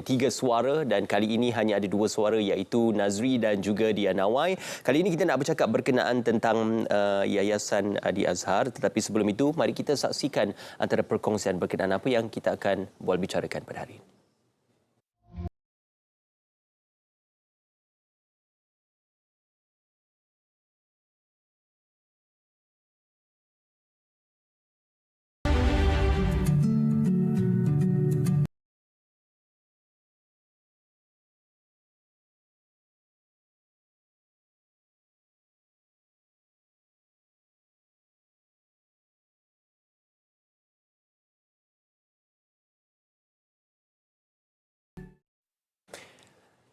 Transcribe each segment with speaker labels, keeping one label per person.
Speaker 1: 3 suara dan kali ini hanya ada 2 suara iaitu Nazri dan juga Dia Nawai. Kali ini kita nak bercakap berkenaan tentang Yayasan Adi Azhar, tetapi sebelum itu mari kita saksikan antara perkongsian berkenaan apa yang kita akan bual bicarakan pada hari ini.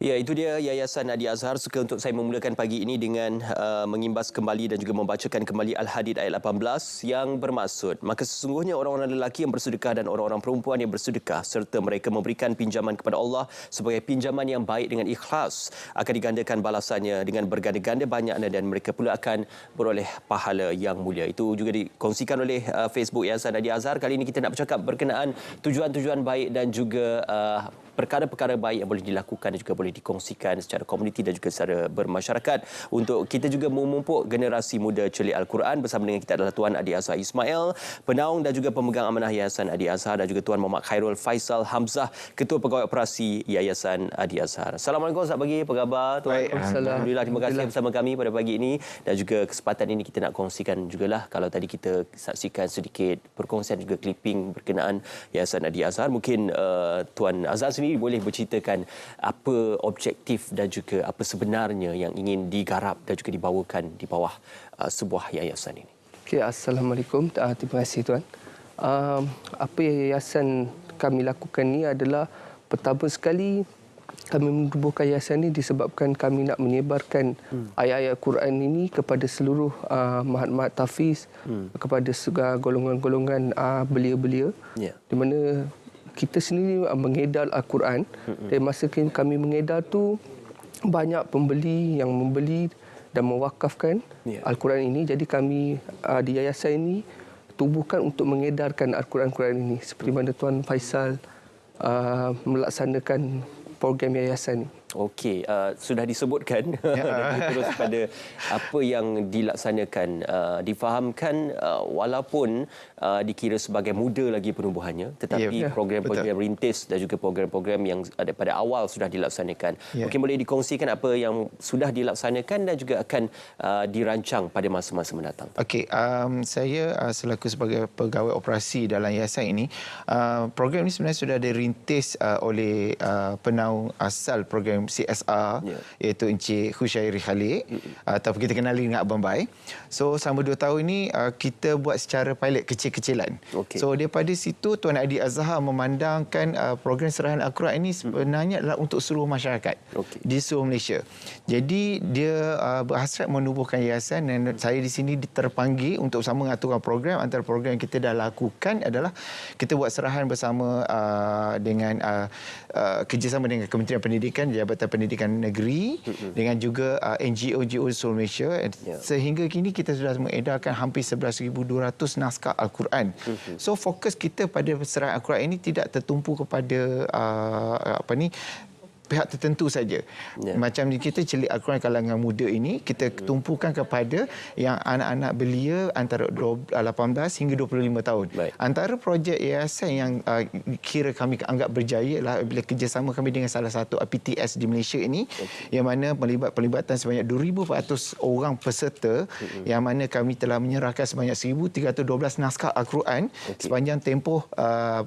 Speaker 1: Ya, itu dia Yayasan Adi Azhar. Suka untuk saya memulakan pagi ini dengan mengimbas kembali dan juga membacakan kembali Al-Hadid ayat 18 yang bermaksud, maka sesungguhnya orang-orang lelaki yang bersedekah dan orang-orang perempuan yang bersedekah serta mereka memberikan pinjaman kepada Allah sebagai pinjaman yang baik dengan ikhlas akan digandakan balasannya dengan berganda-ganda banyaknya dan mereka pula akan beroleh pahala yang mulia. Itu juga dikongsikan oleh Facebook Yayasan Adi Azhar. Kali ini kita nak bercakap berkenaan tujuan-tujuan baik dan juga perkara-perkara baik yang boleh dilakukan dan juga boleh dikongsikan secara komuniti dan juga secara bermasyarakat untuk kita juga memupuk generasi muda celik Al-Quran. Bersama dengan kita adalah Tuan Adi Azhar Ismail, penaung dan juga pemegang amanah Yayasan Adi Azhar, dan juga Tuan Muhammad Khairul Faisal Hamzah, Ketua Pegawai Operasi Yayasan Adi Azhar. Assalamualaikum, selamat pagi, apa khabar Tuan? Alhamdulillah, terima kasih bersama kami pada pagi ini dan juga kesempatan ini kita nak kongsikan jugalah, kalau tadi kita saksikan sedikit perkongsian juga clipping berkenaan Yayasan Adi Azhar. Mungkin Tuan Azhar boleh berceritakan apa objektif dan juga apa sebenarnya yang ingin digarap dan juga dibawakan di bawah sebuah yayasan ini.
Speaker 2: Okay, Assalamualaikum. Terima kasih Tuan. Apa yayasan kami lakukan ni adalah pertama sekali kami menubuhkan yayasan ini disebabkan kami nak menyebarkan ayat-ayat Quran ini kepada seluruh mahat-mahat tahfiz, kepada segala golongan-golongan belia-belia, di mana kita sendiri mengedar Al-Quran. Dan masa kami mengedar tu banyak pembeli yang membeli dan mewakafkan Al-Quran ini. Jadi kami di yayasan ini tubuhkan untuk mengedarkan Al-Quran ini seperti mana Tuan Faisal melaksanakan program yayasan ini.
Speaker 1: Okey, sudah disebutkan terus pada apa yang dilaksanakan, difahamkan walaupun dikira sebagai muda lagi penubuhannya, tetapi program-program rintis dan juga program-program yang ada pada awal sudah dilaksanakan. Mungkin boleh dikongsikan apa yang sudah dilaksanakan dan juga akan dirancang pada masa-masa mendatang.
Speaker 3: Okey, saya selaku sebagai pegawai operasi dalam yayasan ini, program ini sebenarnya sudah dirintis oleh penaung asal program CSR, iaitu Encik Husyairi Khalid, atau kita kenali dengan Abang Bai. So selama 2 tahun ini kita buat secara pilot kecil-kecilan. So daripada situ Tuan Adi Azhar memandangkan program serahan Al-Quran ini sebenarnya adalah untuk seluruh masyarakat di seluruh Malaysia. Jadi dia berhasrat menubuhkan yayasan dan saya di sini terpanggil untuk sama mengaturkan program. Antara program yang kita dah lakukan adalah kita buat serahan bersama dengan kerjasama dengan Kementerian Pendidikan, Jabatan Pendidikan Negeri, dengan juga NGO-NGO di seluruh Malaysia. Sehingga kini kita sudah mengedarkan hampir 11,200 naskah Al-Quran. So fokus kita pada serahan Al-Quran ini tidak tertumpu kepada pihak tertentu saja. Macam kita celik Al-Quran kalangan muda ini, kita tumpukan kepada yang anak-anak belia antara 18 hingga 25 tahun. Antara projek yayasan yang kira kami anggap berjaya adalah bila kerjasama kami dengan salah satu PTS di Malaysia ini, yang mana pelibatan sebanyak 2,400 orang peserta, yang mana kami telah menyerahkan sebanyak 1,312 naskah Al-Quran sepanjang tempoh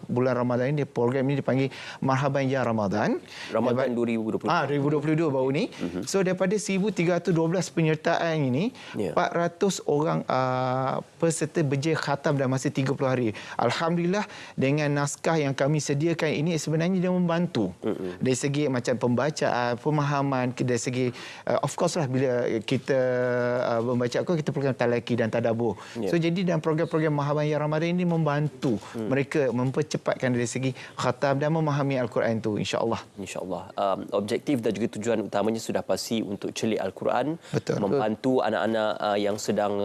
Speaker 3: bulan Ramadan ini. Program ini dipanggil Marhaban Ya Ramadan. 2022 baru ni. So daripada 1,312 penyertaan ini, 400 orang peserta berjaya khatam dalam masa 30 hari. Alhamdulillah, dengan naskah yang kami sediakan ini sebenarnya dia membantu dari segi macam pembacaan, pemahaman, dari segi of course lah bila kita membaca Al-Quran kita perlukan talaki dan tadabbur. So jadi dalam program-program Marhaban Ya Ramadan ini membantu mereka mempercepatkan dari segi khatam dan memahami Al-Quran itu, insya-Allah.
Speaker 1: Insya-Allah. objektif dan juga tujuan utamanya sudah pasti untuk celik Al-Quran,
Speaker 3: Betul.
Speaker 1: membantu anak-anak yang sedang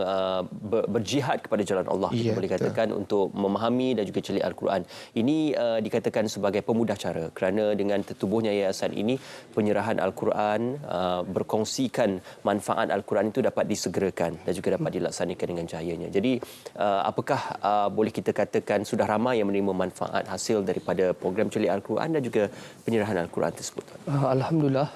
Speaker 1: berjihad kepada jalan Allah, kita boleh katakan, untuk memahami dan juga celik Al-Quran. Ini dikatakan sebagai pemudah cara, kerana dengan tertubuhnya yayasan ini, penyerahan Al-Quran, berkongsikan manfaat Al-Quran itu dapat disegerakan dan juga dapat dilaksanakan dengan jayanya. Jadi apakah boleh kita katakan sudah ramai yang menerima manfaat hasil daripada program celik Al-Quran dan juga penyerahan Al-Quran tersebut?
Speaker 2: Alhamdulillah,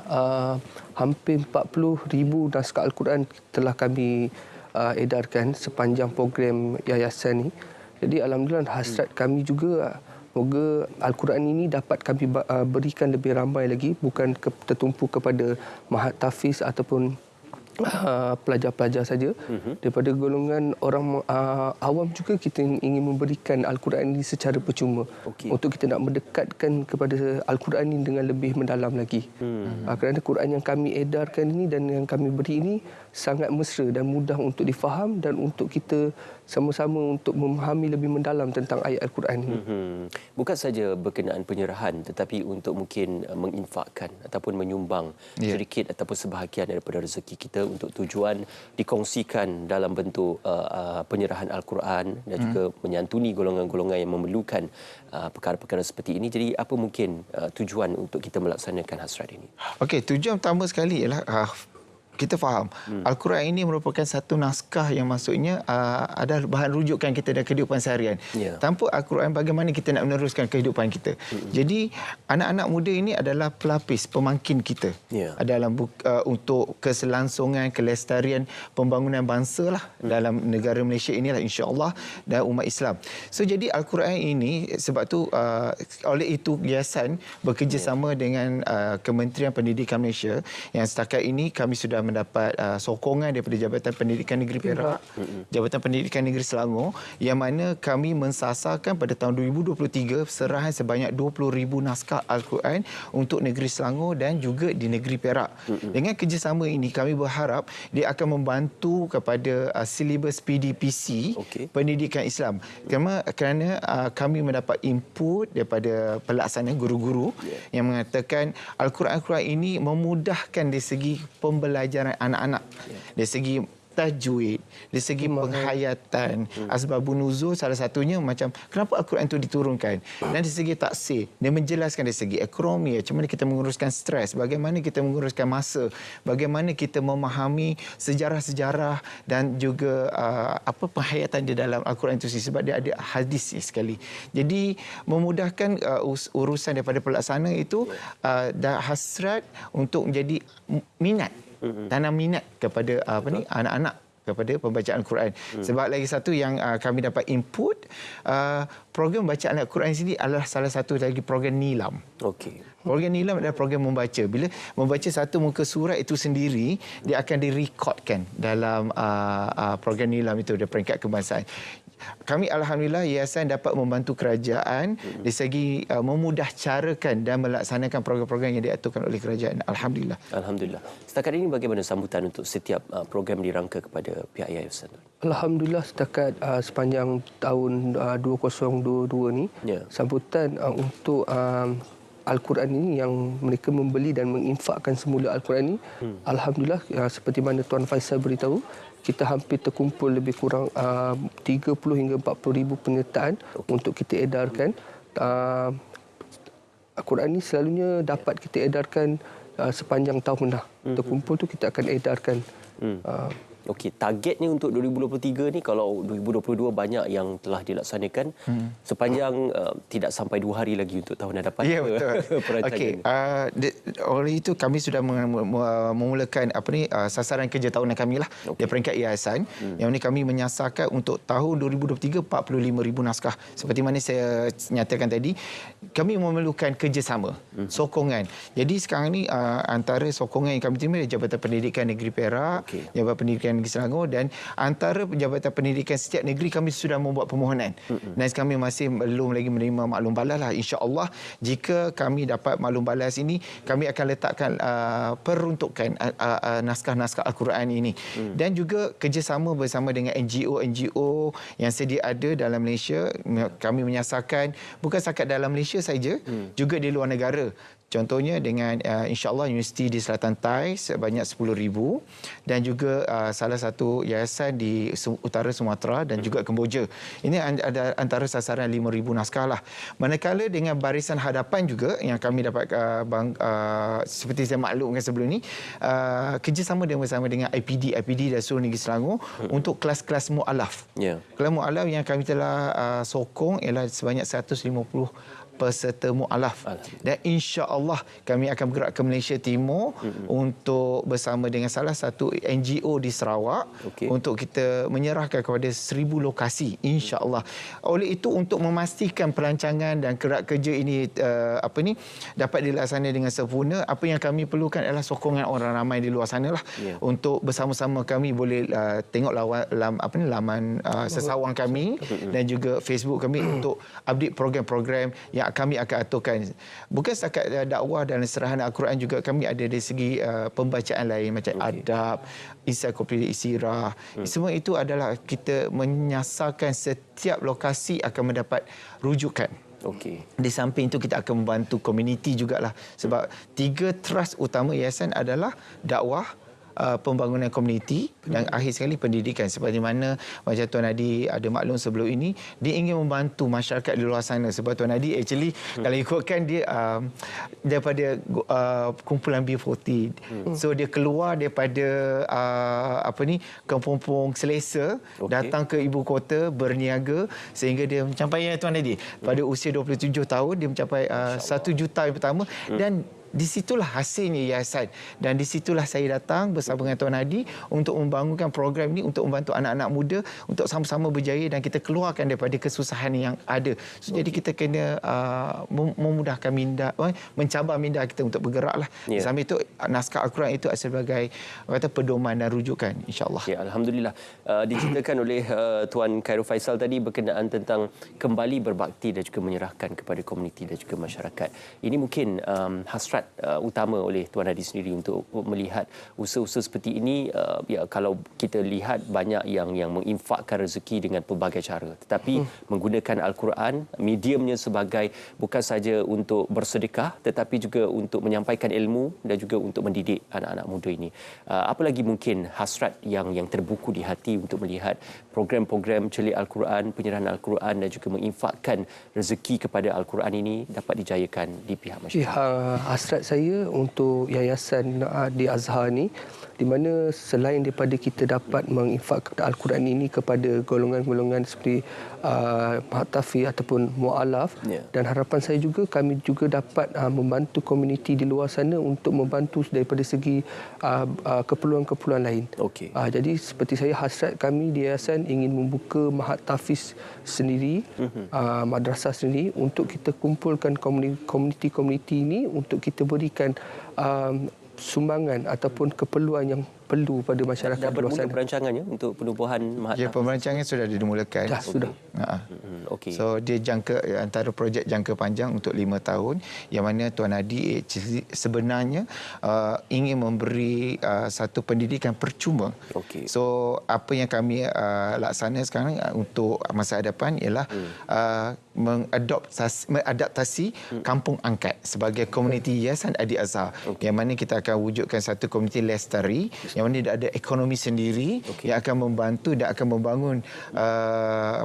Speaker 2: hampir 40,000 naskah Al-Quran telah kami edarkan sepanjang program yayasan ini. Jadi alhamdulillah, hasrat kami juga moga Al-Quran ini dapat kami berikan lebih ramai lagi, bukan tertumpu kepada mahat tahfiz ataupun pelajar-pelajar saja. Daripada golongan orang awam juga kita ingin memberikan Al-Quran ini secara percuma. Untuk kita nak mendekatkan kepada Al-Quran ini dengan lebih mendalam lagi. Kerana Quran yang kami edarkan ini dan yang kami beri ini sangat mesra dan mudah untuk difaham dan untuk kita sama-sama untuk memahami lebih mendalam tentang ayat Al-Quran ini.
Speaker 1: Bukan saja berkenaan penyerahan, tetapi untuk mungkin menginfakkan ataupun menyumbang sedikit ataupun sebahagian daripada rezeki kita untuk tujuan dikongsikan dalam bentuk penyerahan Al-Quran dan juga menyantuni golongan-golongan yang memerlukan perkara-perkara seperti ini. Jadi apa mungkin tujuan untuk kita melaksanakan hasrat ini?
Speaker 3: Okey, tujuan utama sekali ialah kita faham Al-Quran ini merupakan satu naskah yang maksudnya ada bahan rujukan kita dalam kehidupan seharian. Tanpa Al-Quran, bagaimana kita nak meneruskan kehidupan kita? Jadi anak-anak muda ini adalah pelapis, pemangkin kita dalam untuk keselangsungan, kelestarian, pembangunan bangsa lah dalam negara Malaysia inilah, insya-Allah, dan umat Islam. So jadi Al-Quran ini, sebab tu oleh itu yayasan bekerjasama dengan Kementerian Pendidikan Malaysia, yang setakat ini kami sudah mendapat sokongan daripada Jabatan Pendidikan Negeri Perak, Jabatan Pendidikan Negeri Selangor, yang mana kami mensasarkan pada tahun 2023 serahan sebanyak 20,000 naskah Al-Quran untuk negeri Selangor dan juga di negeri Perak. Dengan kerjasama ini kami berharap dia akan membantu kepada silibus PDPC Pendidikan Islam. Kerana kami mendapat input daripada pelaksana guru-guru yang mengatakan Al-Quran ini memudahkan dari segi pembelajaran anak-anak, dari segi tajwid, dari segi penghayatan, asbabun nuzul salah satunya, macam kenapa Al-Quran itu diturunkan, dan dari segi taksir, dia menjelaskan dari segi ekonomi, macam mana kita menguruskan stres, bagaimana kita menguruskan masa, bagaimana kita memahami sejarah-sejarah dan juga apa penghayatan di dalam Al-Quran itu sebab dia ada hadis sekali. Jadi memudahkan urusan daripada pelaksana itu, dah hasrat untuk menjadi minat, tanam minat kepada anak-anak kepada pembacaan Al-Quran. Sebab lagi satu yang kami dapat input, program bacaan Al-Quran sini adalah salah satu lagi program nilam. Program nilam adalah program membaca. Bila membaca satu muka surat itu sendiri, dia akan direkodkan dalam program nilam itu, dari peringkat kebangsaan. Kami alhamdulillah yayasan dapat membantu kerajaan dari segi memudah carakan dan melaksanakan program-program yang diaturkan oleh kerajaan. Alhamdulillah.
Speaker 1: Alhamdulillah. Setakat ini bagaimana sambutan untuk setiap program dirangka kepada pihak yayasan?
Speaker 2: Alhamdulillah, setakat sepanjang tahun 2022 ni, sambutan untuk Al-Quran ini yang mereka membeli dan menginfakkan semula Al-Quran ini, alhamdulillah, seperti mana Tuan Faisal beritahu, kita hampir terkumpul lebih kurang 30 hingga 40,000 penyertaan untuk kita edarkan. Al-Quran ini selalunya dapat kita edarkan sepanjang tahun dah. Terkumpul tu kita akan edarkan.
Speaker 1: Okey, targetnya untuk 2023 ni, kalau 2022 banyak yang telah dilaksanakan, sepanjang tidak sampai 2 hari lagi untuk tahun hadapan.
Speaker 3: Ya, betul. Okey, oleh itu kami sudah memulakan sasaran kerja tahunan kami lah, dari peringkat yayasan. Yang ini kami menyasarkan untuk tahun 2023 45,000 naskah. Seperti mana saya nyatakan tadi, kami memerlukan kerjasama, sokongan. Jadi sekarang ni antara sokongan yang kami terima dari Jabatan Pendidikan Negeri Perak, Jabatan Pendidikan Negeri Selangor, dan antara Jabatan Pendidikan setiap negeri kami sudah membuat permohonan. Dan kami masih belum lagi menerima maklum balas lah. InsyaAllah jika kami dapat maklum balas ini, kami akan letakkan peruntukan naskah-naskah Al-Quran ini. Dan juga kerjasama bersama dengan NGO-NGO yang sedia ada dalam Malaysia. Kami menyasarkan bukan setakat dalam Malaysia saja, juga di luar negara. Contohnya dengan insya-Allah Universiti di Selatan Thai sebanyak 10,000 dan juga salah satu yayasan di utara Sumatera dan juga Kemboja. Ini ada antara sasaran 5,000 naskah lah. Manakala dengan Barisan Hadapan juga yang kami dapat seperti saya maklumkan sebelum ini, kerjasama bersama dengan IPD dan Seluruh Negeri Selangor untuk kelas-kelas mu'alaf. Kelas mu'alaf yang kami telah sokong ialah sebanyak 150 peserta mu'alaf. Dan insya-Allah kami akan bergerak ke Malaysia Timur untuk bersama dengan salah satu NGO di Sarawak untuk kita menyerahkan kepada 1,000 lokasi insya-Allah. Oleh itu untuk memastikan perancangan dan gerak kerja ini dapat dilaksanakan dengan sempurna, apa yang kami perlukan adalah sokongan orang ramai di luar sana lah untuk bersama-sama kami boleh tengok laman sesawang kami dan juga Facebook kami untuk update program-program yang kami akan aturkan. Bukan setakat dakwah dan serahan Al-Quran, juga kami ada dari segi pembacaan lain macam adab, ensiklopedia sirah. Semua itu adalah kita menyasarkan setiap lokasi akan mendapat rujukan. Di samping itu kita akan membantu komuniti jugalah. Sebab 3 trust utama yayasan adalah dakwah, pembangunan komuniti dan akhir sekali pendidikan. Seperti mana macam Tuan Hadi ada maklum sebelum ini, dia ingin membantu masyarakat di luar sana. Sebab Tuan Hadi actually kalau ikutkan dia daripada kumpulan B40. So dia keluar daripada kampung Selesa, datang ke ibu kota berniaga sehingga dia mencapai Tuan Hadi pada usia 27 tahun dia mencapai 1 juta yang pertama. Dan di situlah hasilnya yayasan, dan di situlah saya datang bersama dengan Tuan Hadi untuk membangunkan program ini untuk membantu anak-anak muda untuk sama-sama berjaya dan kita keluarkan daripada kesusahan yang ada. So, jadi kita kena memudahkan minda, mencabar minda kita untuk bergeraklah. Sambil itu naskah Al-Quran itu sebagai pedoman dan rujukan insya-Allah.
Speaker 1: Alhamdulillah. Diceritakan oleh Tuan Khairul Faisal tadi berkenaan tentang kembali berbakti dan juga menyerahkan kepada komuniti dan juga masyarakat. Ini mungkin hasrat utama oleh Tuan Hadi sendiri untuk melihat usaha-usaha seperti ini. Kalau kita lihat banyak yang menginfakkan rezeki dengan pelbagai cara, tetapi menggunakan Al-Quran mediumnya sebagai bukan saja untuk bersedekah tetapi juga untuk menyampaikan ilmu dan juga untuk mendidik anak-anak muda ini. Apa lagi mungkin hasrat yang terbuku di hati untuk melihat program-program celik Al-Quran, penyerahan Al-Quran dan juga menginfakkan rezeki kepada Al-Quran ini dapat dijayakan di pihak masyarakat?
Speaker 2: Hasrat saya untuk yayasan di Azhar ni, di mana selain daripada kita dapat menginfakkan Al-Quran ini kepada golongan-golongan seperti Mahatafir ataupun Mu'alaf, dan harapan saya juga kami juga dapat membantu komuniti di luar sana untuk membantu daripada segi keperluan-keperluan lain. Jadi seperti saya, hasrat kami di yayasan ingin membuka Mahatafir sendiri, madrasah sendiri untuk kita kumpulkan komuniti-komuniti ini untuk kita berikan sumbangan ataupun keperluan yang perlu pada masyarakat
Speaker 1: dah
Speaker 2: luar sana.
Speaker 1: bermula perancangannya untuk penubuhan Mahatafir?
Speaker 3: Ya, perancangan sudah dimulakan.
Speaker 2: Sudah.
Speaker 3: So dia antara projek jangka panjang untuk 5 tahun, yang mana Tuan Hadi sebenarnya ingin memberi satu pendidikan percuma. So apa yang kami laksana sekarang untuk masa hadapan ialah mengadaptasi Kampung Angkat sebagai komuniti Yayasan Adi Azhar, yang mana kita akan wujudkan satu komuniti lestari yang mana dia ada ekonomi sendiri yang akan membantu dan akan membangun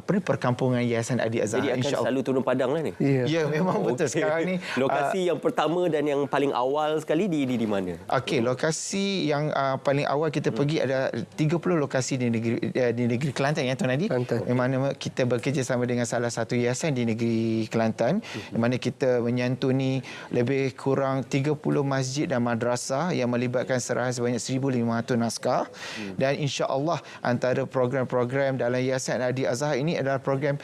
Speaker 3: perkampungan Yayasan Adi Azhar.
Speaker 1: Jadi akan selalu turun padang lah ni?
Speaker 3: Ya, memang betul. Sekarang ni
Speaker 1: lokasi yang pertama dan yang paling awal sekali di mana?
Speaker 3: Lokasi yang paling awal kita pergi ada 30 lokasi di negeri Kelantan ya Tuan Hadi. Yang mana kita bekerjasama dengan salah satu yayasan di negeri Kelantan, yang mana kita menyantuni lebih kurang 30 masjid dan madrasah yang melibatkan serahan sebanyak 1,500 naskah. Dan insya-Allah antara program-program dalam Yayasan Adi Azhar ini adalah program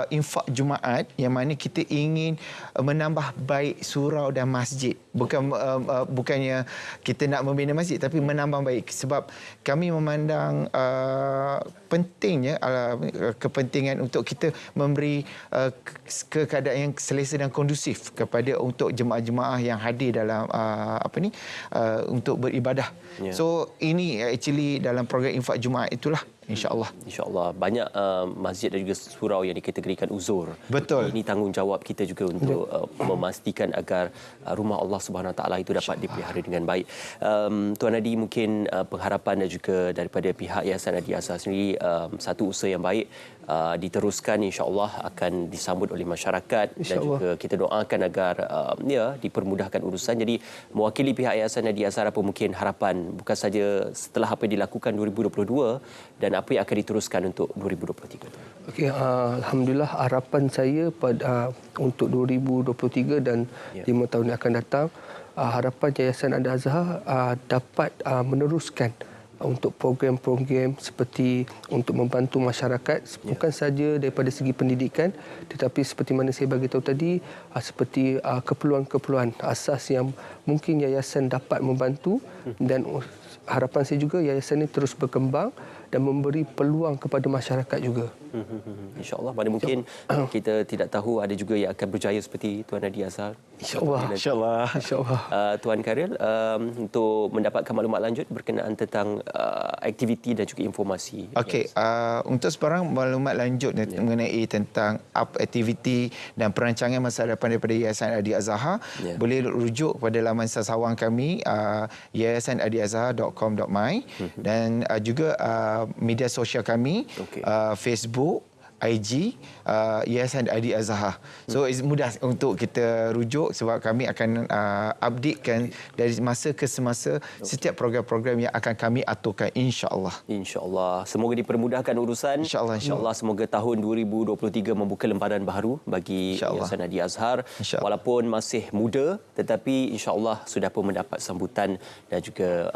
Speaker 3: infak Jumaat, yang mana kita ingin menambah baik surau dan masjid. Bukannya kita nak membina masjid, tapi menambah baik. Sebab kami memandang pentingnya kepentingan untuk kita memberi keadaan yang selesa dan kondusif kepada untuk jemaah-jemaah yang hadir dalam untuk beribadah. So ini actually dalam program infak Jumaat itulah insya-Allah.
Speaker 1: InsyaAllah. Banyak masjid dan juga surau yang dikategorikan uzur.
Speaker 3: Betul.
Speaker 1: Ini tanggungjawab kita juga untuk memastikan agar rumah Allah Subhanahu Wa Taala itu dapat dipelihara dengan baik. Tuan Hadi, mungkin pengharapan dan juga daripada pihak Yayasan Adi Azhar sendiri, satu usaha yang baik diteruskan, insya-Allah akan disambut oleh masyarakat dan juga kita doakan agar dipermudahkan urusan. Jadi mewakili pihak Yayasan Adi Azhar, apa mungkin harapan bukan saja setelah apa yang dilakukan 2022 dan apa yang akan diteruskan untuk 2023?
Speaker 2: Okey, alhamdulillah harapan saya pada untuk 2023 dan 5 tahun yang akan datang, harapan Yayasan Adi Azhar dapat meneruskan untuk program-program seperti untuk membantu masyarakat, bukan saja daripada segi pendidikan, tetapi seperti mana saya bagi tahu tadi, seperti keperluan-keperluan asas yang mungkin yayasan dapat membantu, dan harapan saya juga yayasan ini terus berkembang dan memberi peluang kepada masyarakat juga.
Speaker 1: InsyaAllah. Mana mungkin kita tidak tahu, ada juga yang akan berjaya seperti Tuan Adi Azhar.
Speaker 2: InsyaAllah.
Speaker 3: Insya-Allah.
Speaker 2: InsyaAllah.
Speaker 1: Tuan Khairil, untuk mendapatkan maklumat lanjut berkenaan tentang aktiviti dan juga informasi.
Speaker 3: Okey, untuk sebarang maklumat lanjut mengenai tentang apa aktiviti dan perancangan masa depan daripada Yayasan Adi Azhar, boleh rujuk kepada laman sasawang kami, yayasanadiazhar.com.my, dan juga media sosial kami, Facebook, IG, Yayasan Adi Azhar. So mudah untuk kita rujuk sebab kami akan updatekan dari masa ke semasa setiap program-program yang akan kami aturkan, insya-Allah.
Speaker 1: InsyaAllah. Semoga dipermudahkan urusan. InsyaAllah semoga tahun 2023 membuka lembaran baru bagi Yayasan Adi Azhar. Walaupun masih muda, tetapi insya-Allah sudah pun mendapat sambutan dan juga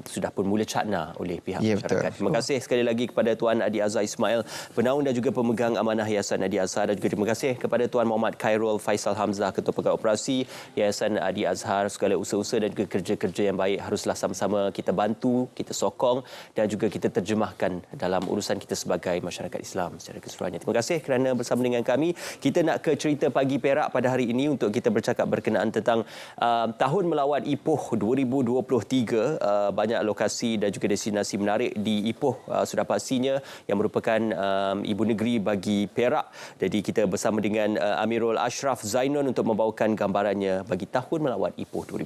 Speaker 1: sudah pun mula cakna oleh pihak masyarakat. Terima kasih sekali lagi kepada Tuan Adi Azhar Ismail, penaung dan juga pemegang amanah Yayasan Adi Azhar, dan juga terima kasih kepada Tuan Muhammad Khairul Faisal Hamzah, Ketua Pegawai Operasi Yayasan Adi Azhar. Segala usaha-usaha dan juga kerja-kerja yang baik haruslah sama-sama kita bantu, kita sokong dan juga kita terjemahkan dalam urusan kita sebagai masyarakat Islam secara keseluruhannya. Terima kasih kerana bersama dengan kami. Kita nak ke cerita pagi Perak pada hari ini untuk kita bercakap berkenaan tentang Tahun Melawat Ipoh 2023. Banyak lokasi dan juga destinasi menarik di Ipoh sudah pastinya, yang merupakan ibu negeri bagi Perak. Jadi kita bersama dengan Amirul Ashraf Zainun untuk membawakan gambarannya bagi Tahun Melawat Ipoh 2023.